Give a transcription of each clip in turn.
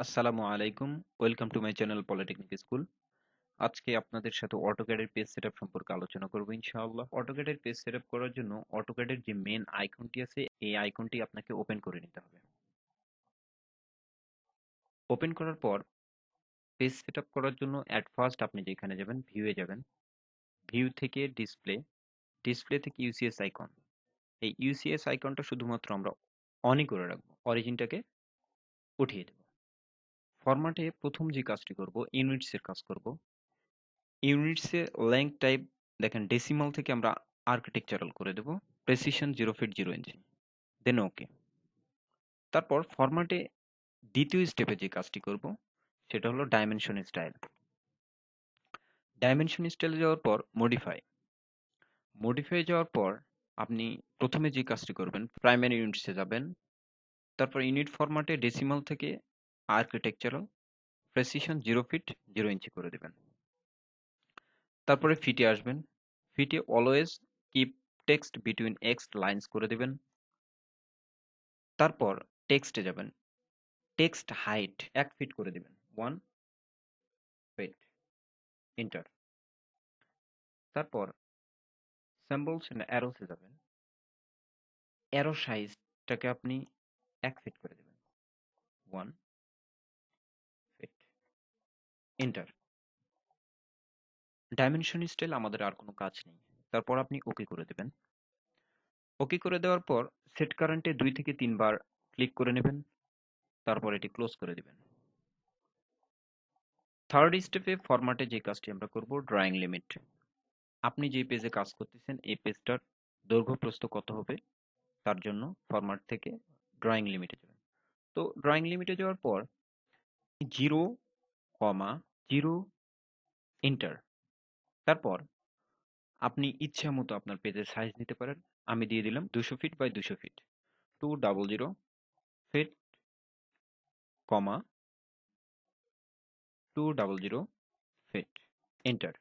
আসসালামু আলাইকুম। Welcome to my channel polytechnic school. আজকে আপনাদের সাথে অটোক্যাড এর পেজ সেটআপ সম্পর্কে আলোচনা করব ইনশাআল্লাহ। অটোক্যাড এর পেজ সেটআপ করার জন্য অটোক্যাড এর যে মেইন আইকনটি আছে এই আইকনটি আপনাকে ওপেন করে নিতে হবে। ওপেন করার পর পেজ সেটআপ করার জন্য এট ফার্স্ট আপনি যেখানে যাবেন ভিউ এ যাবেন। ভিউ থেকে ডিসপ্লে, ডিসপ্লে থেকে ইউসিএস আইকন। এই ইউসিএস আইকনটা শুধুমাত্র আমরা অনই করে রাখবো। অরিজিনটাকে উঠিয়ে দেব। ফরম্যাটে প্রথম যে কাজটি করব ইউনিটস এর কাজ করব। ইউনিটসে লেংথ টাইপ দেখেন ডেসিমাল থেকে আমরা আর্কিটেকচারাল করে দেব। প্রেসিশন 0 ফিট 0 ইঞ্চি। দেন ওকে। তারপর ফরম্যাটে দ্বিতীয় স্টেপে যে কাজটি করব সেটা হলো ডাইমেনশন স্টাইল। ডাইমেনশন স্টাইলে যাওয়ার পর মডিফাই। মডিফাই যাওয়ার পর আপনি প্রথমে যে কাজটি করবেন প্রাইমারি ইউনিটসে যাবেন। তারপর ইউনিট ফরম্যাটে ডেসিমাল থেকে আর্কিটেকচারাল প্রেসিশন 0 ফিট 0 ইঞ্চি করে দেবেন। তারপরে ফিটে আসবেন। ফিটে always keep text between x lines করে দেবেন। তারপর টেক্সটে যাবেন। টেক্সট হাইট 1 ফিট করে দিবেন। 1 ফিট। এন্টার। তারপর সিম্বলস এন্ড অ্যারোস এ যাবেন। অ্যারো সাইজটাকে আপনি 1 ফিট করে দিবেন। 1 ফিট। এন্টার। ডাইমেনশন স্টাইল আমাদের আর কোনো কাজ নেই। তারপর আপনি ওকে করে দেবেন। ওকে করে দেওয়ার পর সেট কারেন্টে 2 থেকে 3 বার ক্লিক করে নেবেন। তারপর এটি ক্লোজ করে দিবেন। থার্ড স্টেপে ফরম্যাটে যে কাজটি আমরা করব ড্রয়িং লিমিট। আপনি যে পেজে কাজ করতেছেন এই পেজটার দৈর্ঘ্য প্রস্থ কত হবে তার জন্য ফরম্যাট থেকে ড্রয়িং লিমিটে যাবেন। তো ড্রয়িং লিমিটে যাওয়ার পর 0, 0 এন্টার। তারপর আপনি ইচ্ছা মতো আপনার পেজের সাইজ দিতে পারেন। আমি দিয়ে দিলাম 200 feet by 200 feet. 200 feet, 200 feet. Enter.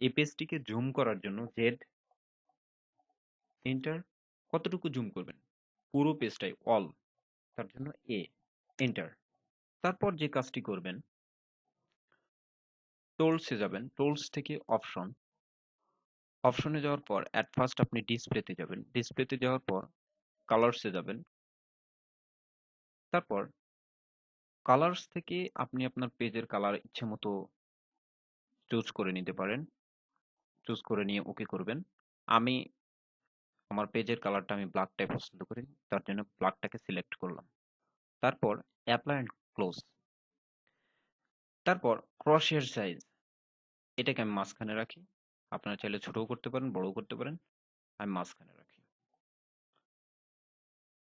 এই পেজটিকে জুম করার জন্য জেড এন্টার। কতটুকু জুম করবেন? পুরো পেজটাই অল, তার জন্য এ এন্টার। তারপর যে কাজটি করবেন টুলসে যাবেন। টুলস থেকে অপশন, অপশনে যাওয়ার পর এট ফার্স্ট আপনি ডিসপ্লেতে যাবেন। ডিসপ্লেতে যাওয়ার পর কালার্সে যাবেন। তারপর কালার্স থেকে আপনি আপনার পেজের কালার ইচ্ছে মতো চুজ করে নিতে পারেন। চুজ করে নিয়ে ওকে করবেন। আমি আমার পেজের কালারটা আমি ব্ল্যাকটাই পছন্দ করি, তার জন্য ব্ল্যাকটাকে সিলেক্ট করলাম। তারপর অ্যাপ্লাই এন্ড ক্লোজ। তারপর ক্রসহেয়ার সাইজ, এটাকে আমি মাঝখানে রাখি। আপনারা চাইলে ছোটও করতে পারেন, বড়ও করতে পারেন। আমি মাঝখানে রাখি।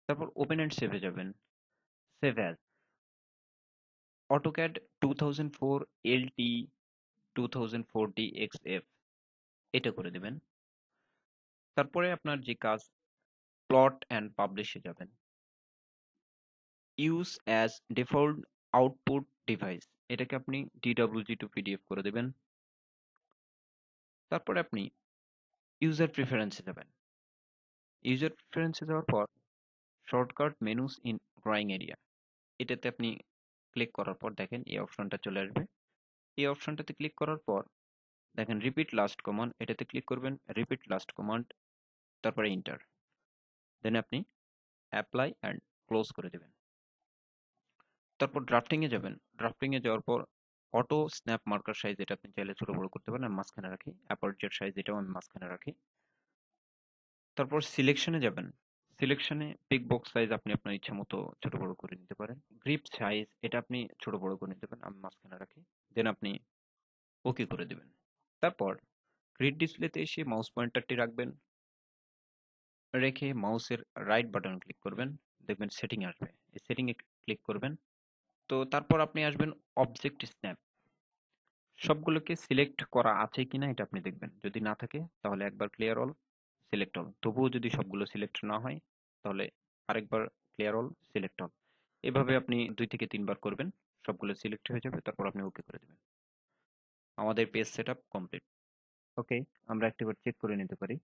তারপর ওপেন এন্ড সেভে যাবেন। Save as AutoCAD 2004 LT 2040 XF এটা করে দিবেন। তারপরে আপনার যে কাজ প্লট অ্যান্ড পাবলিশে যাবেন। Use as default output device, এটাকে আপনি DWG টু PDF করে দেবেন। তারপরে আপনি ইউজার প্রিফারেন্সে যাবেন। ইউজার প্রিফারেন্সে যাওয়ার পর shortcut menus in drawing area, এটাতে আপনি ক্লিক করার পর দেখেন এই অপশনটা চলে আসবে। এই অপশনটাতে ক্লিক করার পর দেখেন রিপিট লাস্ট কমান্ড, এটাতে ক্লিক করবেন। রিপিট লাস্ট কমান্ড, তারপরে ইন্টার। দেন আপনি অ্যাপ্লাই অ্যান্ড ক্লোজ করে দেবেন। তারপর ড্রাফটিং এ যাবেন। ড্রাফটিং এ যাওয়ার পর অটো স্ন্যাপ মার্কার সাইজ, এটা আপনি চাইলে ছোট বড় করতে পারেন। আমি মাঝখানে রাখি। অ্যাপারচার সাইজ এটাও আমি মাঝখানে রাখি। তারপর সিলেকশনে যাবেন। সিলেকশনে পিক বক্স সাইজ আপনি আপনার ইচ্ছা মতো ছোট বড় করে নিতে পারেন। গ্রিপ সাইজ এটা আপনি ছোট বড় করে নিতে পারেন। আমি মাঝখানে রাখি। দেন আপনি ওকে করে দিবেন। তারপর গ্রিড ডিসপ্লেতে এসে মাউস পয়েন্টারটি রাখবেন। রেখে মাউসের রাইট বাটন ক্লিক করবেন। দেখবেন সেটিং আসবে। এই সেটিং এ ক্লিক করবেন। তো তারপর আপনি আসবেন অবজেক্ট স্ন্যাপ। সবগুলোকে সিলেক্ট করা আছে কিনা এটা আপনি দেখবেন। যদি না থাকে তাহলে একবার ক্লিয়ার অল, সিলেক্ট অল। তবুও যদি সবগুলো সিলেক্ট না হয় তাহলে আরেকবার ক্লিয়ার অল, সিলেক্ট অল। এভাবে আপনি 2 থেকে 3 বার করবেন। সবগুলো সিলেক্ট হয়ে যাবে। তারপর আপনি ওকে করে দিবেন। আমাদের পেজ সেটআপ কমপ্লিট। ওকে, আমরা একটিবার চেক করে নিতে পারি।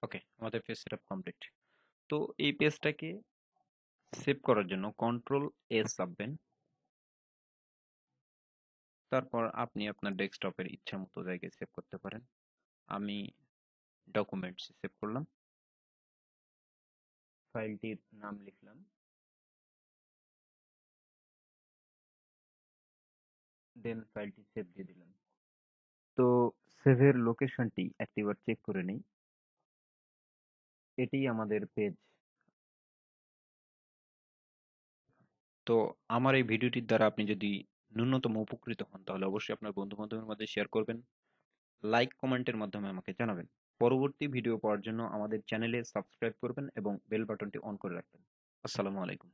ওকে, আমাদের পেজ সেটআপ কমপ্লিট। তো এই পেজটাকে সেভ করার জন্য কন্ট্রোল এস চাপবেন। তারপর আপনি আপনার ডেস্কটপের ইচ্ছা মতো জায়গায় সেভ করতে পারেন। আমি ডকুমেন্টস সেভ করলাম, ফাইলটির নাম লিখলাম, দেন ফাইলটি সেভ দিয়ে দিলাম। তো সেভের লোকেশনটি একটিবার চেক করে নেই। এটি আমাদের পেজ। তো আমার এই ভিডিওটির দ্বারা আপনি যদি ন্যূনতম উপকৃত হন তাহলে অবশ্যই আপনার বন্ধু বান্ধবের মধ্যে শেয়ার করবেন, লাইক কমেন্টের মাধ্যমে আমাকে জানাবেন। পরবর্তী ভিডিও পাওয়ার জন্য আমাদের চ্যানেলে সাবস্ক্রাইব করবেন এবং বেল বাটনটি অন করে রাখবেন। আসসালামু আলাইকুম।